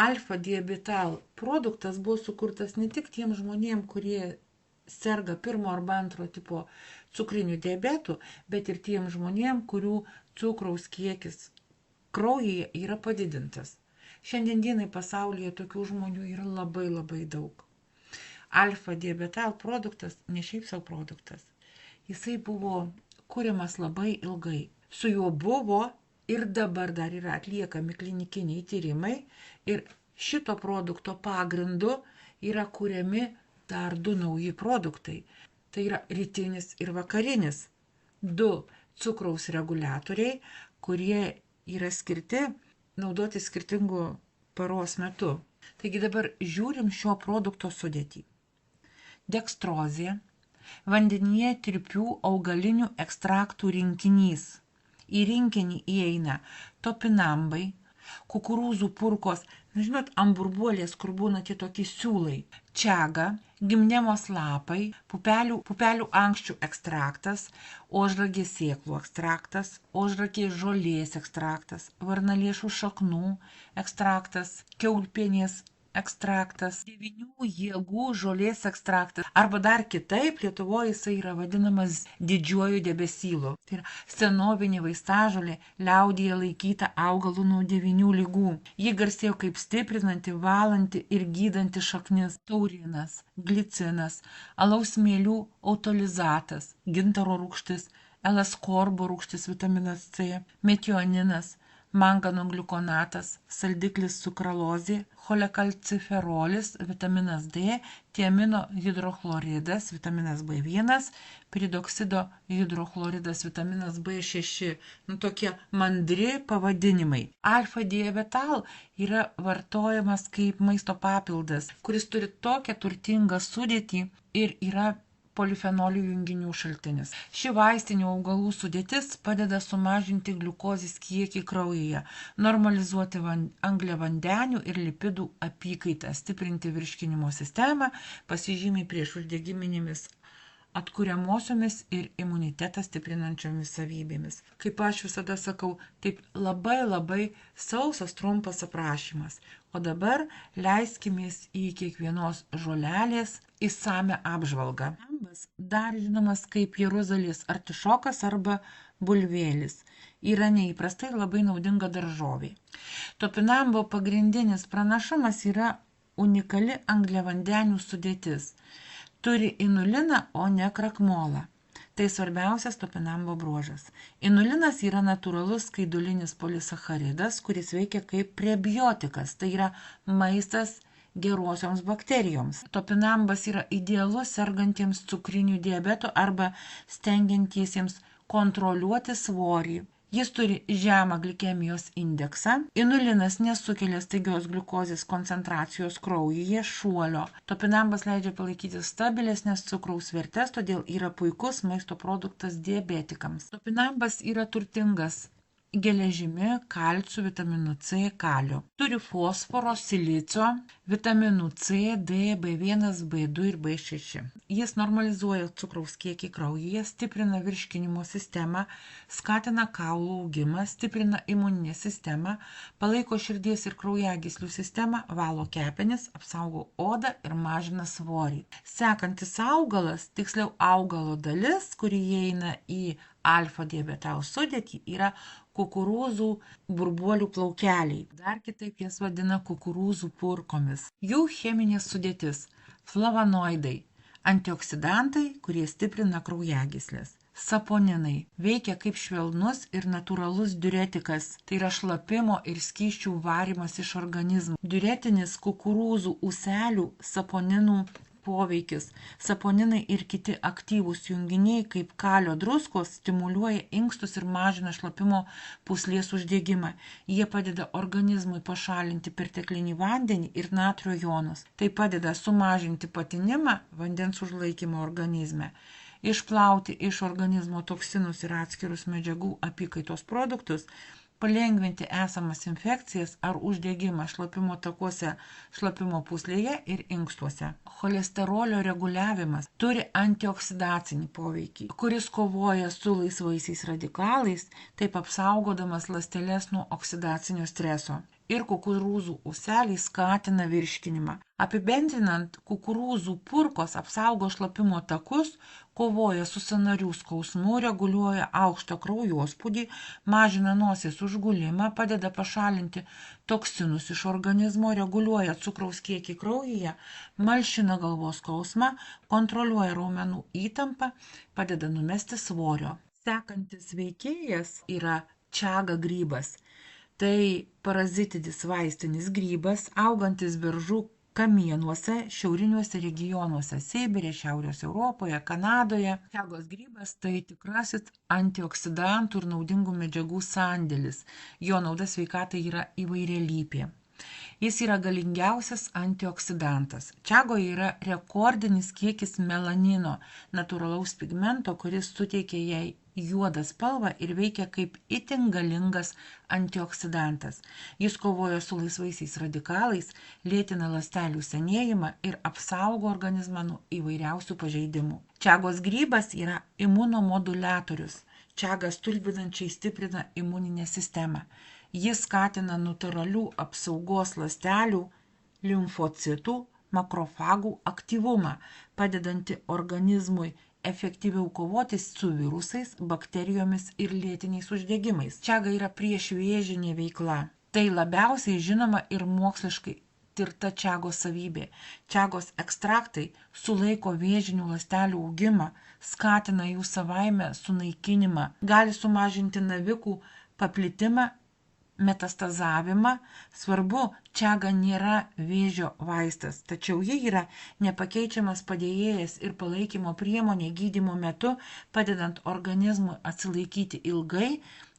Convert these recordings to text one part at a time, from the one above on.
Alfa diabetal produktas buvo sukurtas ne tik tiem žmonėm, kurie serga pirmo arba antro tipo cukriniu diabetu, bet ir tiem žmonėm, kurių cukraus kiekis kraujyje yra padidintas. Šiandien dienai pasaulyje tokių žmonių yra labai labai daug. Alfa diabetal produktas ne šiaip savo produktas. Jisai buvo kuriamas labai ilgai. Su juo buvo ir dabar dar yra atliekami klinikiniai tyrimai ir šito produkto pagrindu yra kuriami dar 2 nauji produktai. Tai yra rytinis ir vakarinis. 2 cukraus reguliatoriai, kurie yra skirti naudoti skirtingų paros metu. Taigi dabar žiūrim šio produkto sudėtį. Dekstrozė, vandenyje tirpių augalinių ekstraktų rinkinys. Į rinkinį įeina topinambai, kukurūzų purkos, žinot, amburbuolės, kur būna tie tokie siūlai, čiaga, gimnemos lapai, pupelių ankščių ekstraktas, ožragės sėklų ekstraktas, ožragės žolės ekstraktas, varnalėšų šaknų ekstraktas, kiaulpienės ekstraktas, 9 jėgų žolės ekstraktas. Arba dar kitaip, Lietuvoje jisai yra vadinamas didžiuoju debesylu. Tai yra senovinė vaistažolė, liaudyje laikyta augalų nuo 9 ligų. Ji garsėjo kaip stiprinanti, valanti ir gydanti šaknis. Taurinas, glicinas, alaus smėlių autolizatas, gintaro rūgštis, elaskorbo rūgštis, vitaminas C, metioninas, mangano gliukonatas, saldiklis sukralozė, cholekalciferolis, vitaminas D, tiamino hidrochloridas, vitaminas B1, piridoksido hidrochloridas, vitaminas B6. Tokie mandri pavadinimai. Alfa diabetal yra vartojamas kaip maisto papildas, kuris turi tokią turtingą sudėtį ir yra polifenolių junginių šaltinis. Ši vaistinių augalų sudėtis padeda sumažinti gliukozės kiekį kraujyje, normalizuoti angliavandenių ir lipidų apykaitą, stiprinti virškinimo sistemą, pasižymi priešuždegiminėmis atkuriamosiomis ir imunitetą stiprinančiomis savybėmis. Kaip aš visada sakau, taip labai sausas trumpas aprašymas. O dabar leiskimės į kiekvienos žolelės išsame apžvalgą. Topinambas, dar žinomas kaip Jeruzalės artišokas arba bulvėlis, yra neįprastai ir labai naudinga daržovė. Topinambo pagrindinis pranašumas yra unikali angliavandenių sudėtis. Turi inuliną, o ne krakmolą. Tai svarbiausias topinambo bruožas. Inulinas yra natūralus skaidulinis polisacharidas, kuris veikia kaip prebiotikas, tai yra maistas gerosioms bakterijoms. Topinambas yra idealus sergantiems cukriniu diabetu arba stengiantiesiems kontroliuoti svorį. Jis turi žemą glikemijos indeksą. Inulinas nesukelia staigios gliukozės koncentracijos kraujyje šuolio. Topinambas leidžia palaikyti stabilesnės cukraus vertes, todėl yra puikus maisto produktas diabetikams. Topinambas yra turtingas geležimi, kalciu, vitaminu C, kaliu. Turi fosforo, silicio, vitaminų C, D, B1, B2 ir B6. Jis normalizuoja cukraus kiekį kraujyje, stiprina virškinimo sistemą, skatina kaulų augimą, stiprina imuninę sistemą, palaiko širdies ir kraujagyslių sistemą, valo kepenis, apsaugo odą ir mažina svorį. Sekantis augalas, tiksliau augalo dalis, kuri įeina į alfa diabetal sudėtį, yra kukurūzų burbuolių plaukeliai. Dar kitaip jas vadina kukurūzų purkomis. Jų cheminė sudėtis – flavonoidai, antioksidantai, kurie stiprina kraujagyslės. Saponinai veikia kaip švelnus ir natūralus diuretikas, tai yra šlapimo ir skysčių varymas iš organizmo. Diuretinis kukurūzų ūselių saponinų poveikis. Saponinai ir kiti aktyvūs junginiai kaip kalio druskos stimuliuoja inkstus ir mažina šlapimo pūslės uždegimą. Jie padeda organizmui pašalinti perteklinį vandenį ir natrio jonus. Tai padeda sumažinti patinimą, vandens užlaikymą organizme, išplauti iš organizmo toksinus ir atskirus medžiagų apykaitos produktus, palengvinti esamas infekcijas ar uždegimą šlapimo takuose, šlapimo pūslėje ir inkstuose. Cholesterolio reguliavimas turi antioksidacinį poveikį, kuris kovoja su laisvaisiais radikalais, taip apsaugodamas ląsteles nuo oksidacinio streso. ir kukurūzų ūseliai skatina virškinimą. Apibendrinant, kukurūzų purkos apsaugo šlapimo takus, kovoja su sąnarių skausmu, reguliuoja aukštą kraujospūdį, mažina nosies užgulimą, padeda pašalinti toksinus iš organizmo, reguliuoja cukraus kiekį kraujyje, malšina galvos skausmą, kontroliuoja raumenų įtampą, padeda numesti svorio. Sekantis veikėjas yra čiaga grybas. Tai parazitinis vaistinis grybas, augantis beržų kamienuose, šiauriniuose regionuose, Sibire, Šiaurės Europoje, Kanadoje. Čiagos grybas tai tikrasis antioksidantų ir naudingų medžiagų sandėlis. Jo nauda sveikatai yra įvairialypė. Jis yra galingiausias antioksidantas. Čiagoje yra rekordinis kiekis melanino, natūralaus pigmento, kuris suteikia jai juodą spalvą ir veikia kaip itin galingas antioksidantas. Jis kovoja su laisvaisiais radikalais, lėtina ląstelių senėjimą ir apsaugo organizmą nuo įvairiausių pažeidimų. Čiagos grybas yra imunomoduliatorius. Čiaga stulbinančiai stiprina imuninę sistemą. Jis skatina natūralių apsaugos ląstelių, limfocitų, makrofagų aktyvumą, padedantį organizmui efektyviau kovoti su virusais, bakterijomis ir lėtiniais uždegimais. Čiaga yra priešvėžinė veikla. Tai labiausiai žinoma ir moksliškai tirta čiagos savybė. Čiagos ekstraktai sulaiko vėžinių ląstelių augimą, skatina jų savaime sunaikinimą, gali sumažinti navikų paplitimą, metastazavimą. Svarbu, čiaga nėra vėžio vaistas, tačiau ji yra nepakeičiamas padėjėjas ir palaikymo priemonė gydymo metu, padedant organizmui atsilaikyti ilgai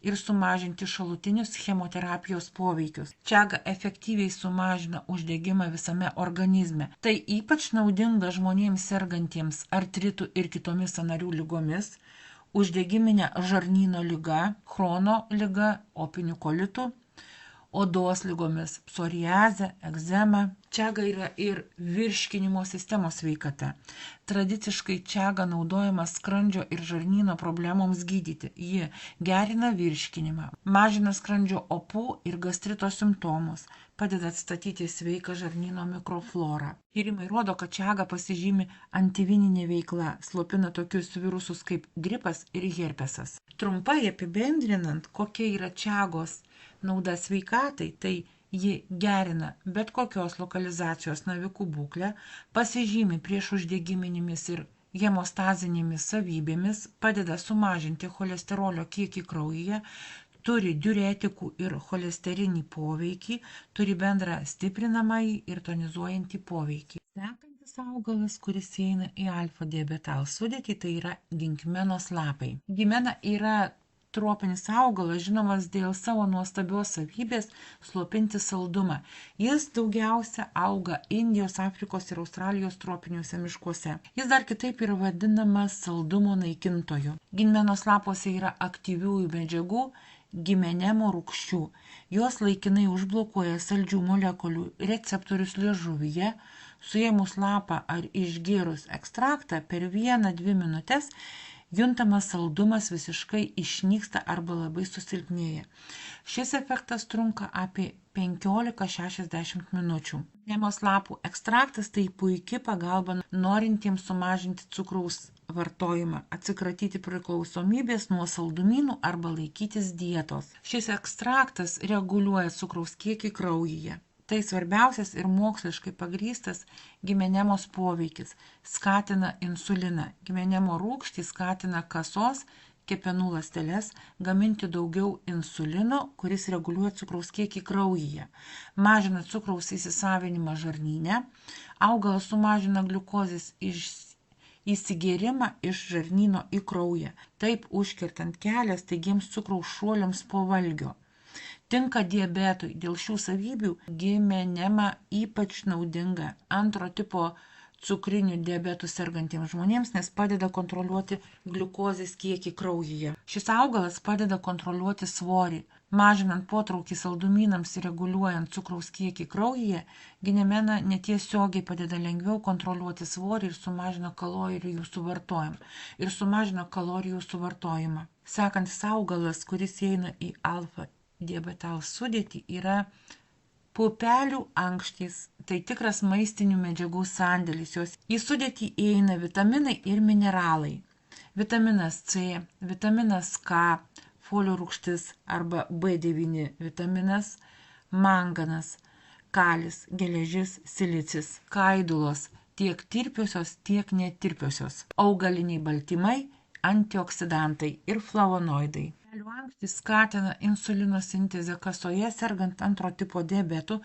ir sumažinti šalutinius chemoterapijos poveikius. Čiaga efektyviai sumažina uždegimą visame organizme. Tai ypač naudinga žmonėms sergantiems artritų ir kitomis sąnarių ligomis, uždegiminė žarnyno liga, Chrono liga, opiniu kolitu, odos ligomis, psoriaze, egzema. Čiaga yra ir virškinimo sistemos sveikata. Tradiciškai čiaga naudojama skrandžio ir žarnyno problemoms gydyti. Ji gerina virškinimą, mažina skrandžio opų ir gastrito simptomus, padeda atstatyti sveiką žarnyno mikroflorą. Tyrimai rodo, kad čiaga pasižymi antivininė veikla, slopina tokius virusus kaip gripas ir herpesas. Trumpai apibendrinant, kokia yra čiagos nauda sveikatai, tai ji gerina bet kokios lokalizacijos navikų būklę, pasižymi priešuždegiminėmis ir hemostazinėmis savybėmis, padeda sumažinti cholesterolio kiekį kraujyje, turi diuretikų ir cholesterinį poveikį, turi bendrą stiprinamąjį ir tonizuojantį poveikį. Sekantis augalas, kuris įeina į alfa diabetal sudėtį, tai yra ginkmenos lapai. Gimena yra tropinis augalas, žinomas dėl savo nuostabios savybės slopinti saldumą. Jis daugiausia auga Indijos, Afrikos ir Australijos tropiniuose miškuose. Jis dar kitaip yra vadinamas saldumo naikintoju. Ginkmenos lapuose yra aktyviųjų medžiagų, gimenemo rūgščių. Jos laikinai užblokuoja saldžių molekulių receptorius liežuvyje. Suėmus lapą ar išgėrus ekstraktą per 1-2 minutės juntamas saldumas visiškai išnyksta arba labai susilpnėja. Šis efektas trunka apie 15-60 minučių. Ginkmenos lapų ekstraktas tai puikia pagalba norintiems sumažinti cukraus vartojimą, atsikratyti priklausomybės nuo saldumynų arba laikytis dietos. Šis ekstraktas reguliuoja cukraus kiekį kraujyje. Tai svarbiausias ir moksliškai pagrįstas gimenemos poveikis, skatina insuliną. Gimenemo rūgštys skatina kasos, kepenų ląsteles gaminti daugiau insulino, kuris reguliuoja cukraus kiekį kraujyje, mažina cukraus įsisavinimą žarnyne, augalas sumažina gliukozės įsigėrimą iš žarnyno į kraują, taip užkertant kelią staigiems cukraus šuoliams po valgio. Tinka diabetui, dėl šių savybių gimenema ypač naudinga antro tipo cukriniu diabetu sergantiems žmonėms, nes padeda kontroliuoti gliukozės kiekį kraujyje. Šis augalas padeda kontroliuoti svorį, mažinant potraukį saldumynams ir reguliuojant cukraus kiekį kraujyje. Ginemena netiesiogiai padeda lengviau kontroliuoti svorį ir sumažina kalorijų suvartojimą. Sekantis augalas, kuris įeina į alfa diabetal sudėtį, yra Pupelių ankštys – tai tikras maistinių medžiagų sandėlis, jos į sudėtį įeina vitaminai ir mineralai. Vitaminas C, vitaminas K, folio rūgštis arba B9 vitaminas, manganas, kalis, geležis, silicis, skaidulos, tiek tirpiosios, tiek netirpiosios, augaliniai baltymai, antioksidantai ir flavonoidai. Pupelių ankštys skatina insulino sintezę kasoje, sergant antro tipo diabetu,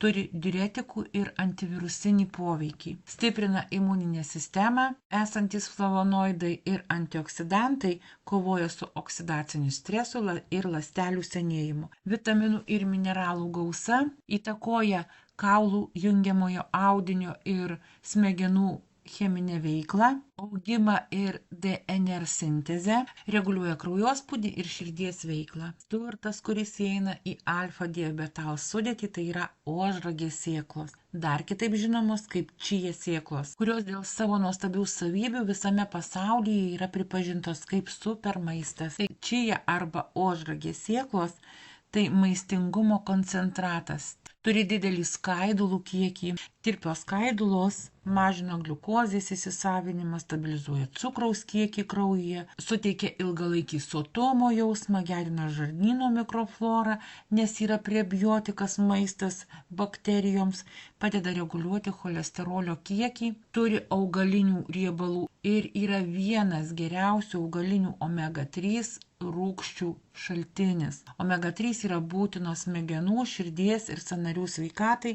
turi diuretikų ir antivirusinį poveikį. Stiprina imuninę sistemą, esantis flavonoidai ir antioksidantai kovoja su oksidaciniu stresu ir ląstelių senėjimu. Vitaminų ir mineralų gausa įtakoja kaulų jungiamojo audinio ir smegenų cheminę veiklą, augimą ir DNR sintezę, reguliuoja kraujospūdį ir širdies veiklą. Turtas, kuris įeina į alfa diabetals sudėtį, tai yra ožragės sėklos, dar kitaip žinomos kaip čija sėklos, kurios dėl savo nuostabių savybių visame pasaulyje yra pripažintos kaip super maistas. Tai čija arba ožragės sėklos tai maistingumo koncentratas. Turi didelį skaidulų kiekį. Tirpios skaidulos mažina gliukozės įsisavinimą, stabilizuoja cukraus kiekį kraujyje, suteikia ilgalaikį sotumo jausmą, gerina žarnyno mikroflorą, nes yra prebiotikas maistas bakterijoms, padeda reguliuoti cholesterolio kiekį, turi augalinių riebalų ir yra vienas geriausių augalinių omega-3 rūgščių šaltinis. Omega-3 yra būtinos smegenų, širdies ir sąnarių sveikatai,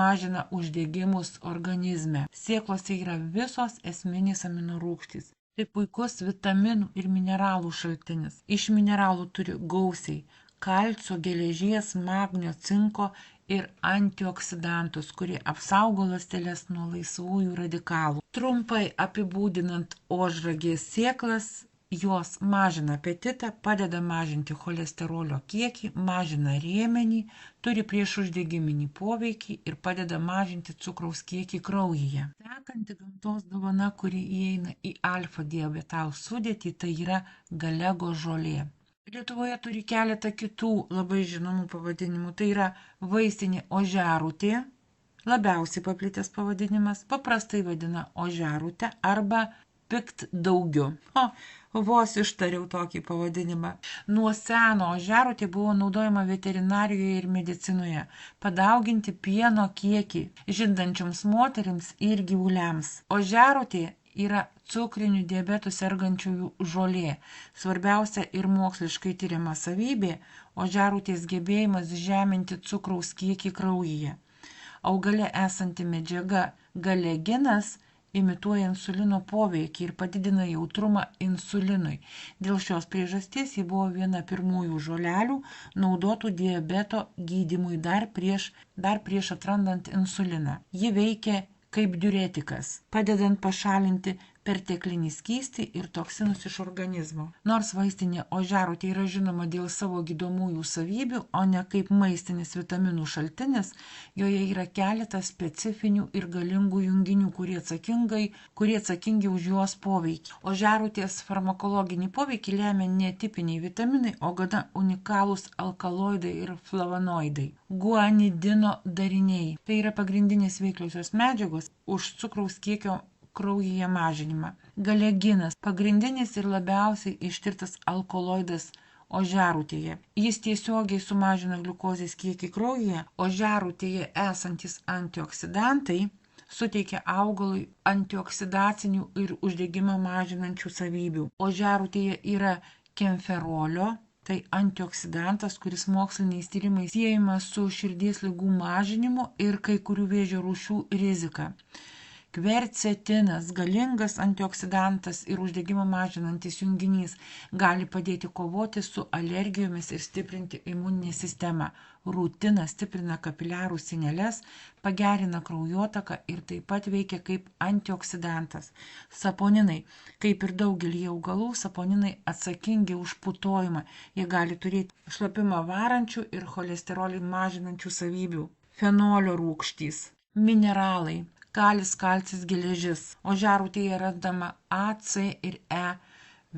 mažina uždegimus organizme. Sėklose yra visos esminės aminorūgštys. Tai puikus vitaminų ir mineralų šaltinis. Iš mineralų turi gausiai kalcio, geležies, magnio, cinko ir antioksidantus, kurie apsaugo ląsteles nuo laisvųjų radikalų. Trumpai apibūdinant ožragės sėklas, jos mažina apetitą, padeda mažinti cholesterolio kiekį, mažina rėmenį, turi priešuždegiminį poveikį ir padeda mažinti cukraus kiekį kraujyje. Sekanti gamtos dovana, kuri įeina į alfa diabetals sudėtį, tai yra galego žolė. Lietuvoje turi keletą kitų labai žinomų pavadinimų. Tai yra vaistinė ožiarūtė, labiausiai paplitęs pavadinimas, paprastai vadina ožiarūtę arba piktdaugiu. Vos ištariau tokį pavadinimą. Nuo seno ožiarūtė buvo naudojama veterinarijoje ir medicinoje, padauginti pieno kiekį žindančioms moterims ir gyvuliams. Ožiarūtė yra cukriniu diabetu sergančiųjų žolė. Svarbiausia ir moksliškai tyriama savybė – ožiarūtės gebėjimas žeminti cukraus kiekį kraujyje. Augale esanti medžiaga galeginas imituoja insulino poveikį ir padidina jautrumą insulinui. Dėl šios priežasties ji buvo viena pirmųjų žolelių naudotų diabeto gydymui dar prieš atrandant insuliną. Ji veikia kaip diuretikas, padedant pašalinti perteklinį skystį ir toksinus iš organizmo. Nors vaistinė ožiarūtė yra žinoma dėl savo gydomųjų savybių, o ne kaip maistinis vitaminų šaltinis, joje yra keletas specifinių ir galingų junginių, kurie atsakingi už jos poveikį. Ožiarūtės farmakologinį poveikį lemia netipiniai vitaminai, o gana unikalūs alkaloidai ir flavonoidai. Guanidino dariniai. Tai yra pagrindinės veikliosios medžiagos už cukraus kiekio kraujyje mažinimą. Galeginas – pagrindinis ir labiausiai ištirtas alkaloidas ožiarūtėje. Jis tiesiogiai sumažina gliukozės kiekį kraujyje. Ožiarūtėje esantis antioksidantai suteikia augalui antioksidacinių ir uždegimą mažinančių savybių. Ožiarūtėje yra kemferolio, tai antioksidantas, kuris moksliniais tyrimais siejamas su širdies ligų mažinimu ir kai kurių vėžio rūšių rizika. Kvercetinas, galingas antioksidantas ir uždegimą mažinantis junginys, gali padėti kovoti su alergijomis ir stiprinti imuninę sistemą. Rutinas stiprina kapiliarų sieneles, pagerina kraujotaką ir taip pat veikia kaip antioksidantas. Saponinai. Kaip ir daugelį augalų, saponinai atsakingi už putojimą. Jie gali turėti šlapimą varančių ir cholesterolį mažinančių savybių. Fenolio rūgštys. Mineralai. Kalis, kalcis, geležis. Ožiarūtėje randama A, C ir E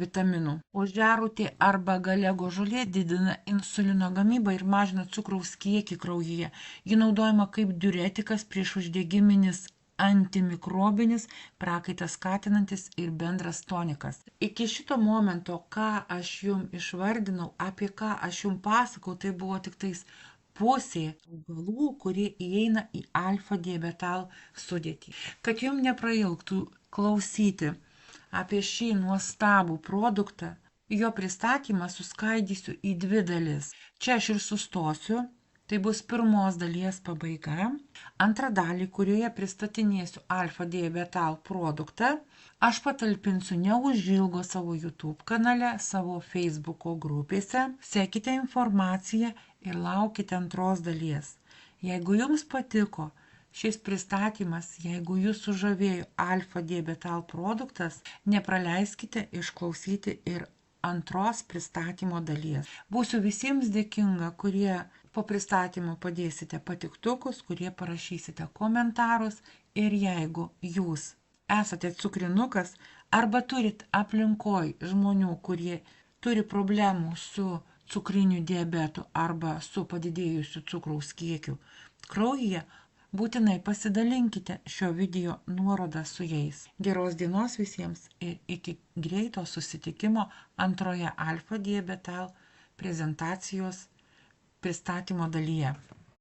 vitaminų. Ožiarūtė arba galego žolė didina insulino gamybą ir mažina cukraus kiekį kraujyje. Ji naudojama kaip diuretikas, priešuždegiminis, antimikrobinis, prakaitą skatinantis ir bendras tonikas. Iki šito momento, ką aš jums išvardinau, apie ką aš jums pasakau, tai buvo tik tais pusė augalų, kurie įeina į alfa diabetal sudėtį. Kad jums neprailgtų klausyti apie šį nuostabų produktą, jo pristatymą suskaidysiu į dvi dalis. Čia aš ir sustosiu. Tai bus pirmos dalies pabaiga. Antrą dalį, kurioje pristatinėsiu alfa diabetal produktą, aš patalpinsiu neužilgo savo YouTube kanale, savo Facebooko grupėse. Sekite informaciją ir laukite antros dalies. Jeigu jums patiko šis pristatymas, jeigu jūs sužavėjo alfa diabetal produktas, nepraleiskite išklausyti ir antros pristatymo dalies. Būsiu visiems dėkinga, kurie po pristatymo padėsite patiktukus, kurie parašysite komentarus ir jeigu jūs esate cukrinukas arba turit aplinkoj žmonių, kurie turi problemų su cukriniu diabetu arba su padidėjusiu cukraus kiekiu kraujyje, būtinai pasidalinkite šio video nuorodą su jais. Geros dienos visiems ir iki greito susitikimo antroje alfa diabetal prezentacijos pristatymo dalyje.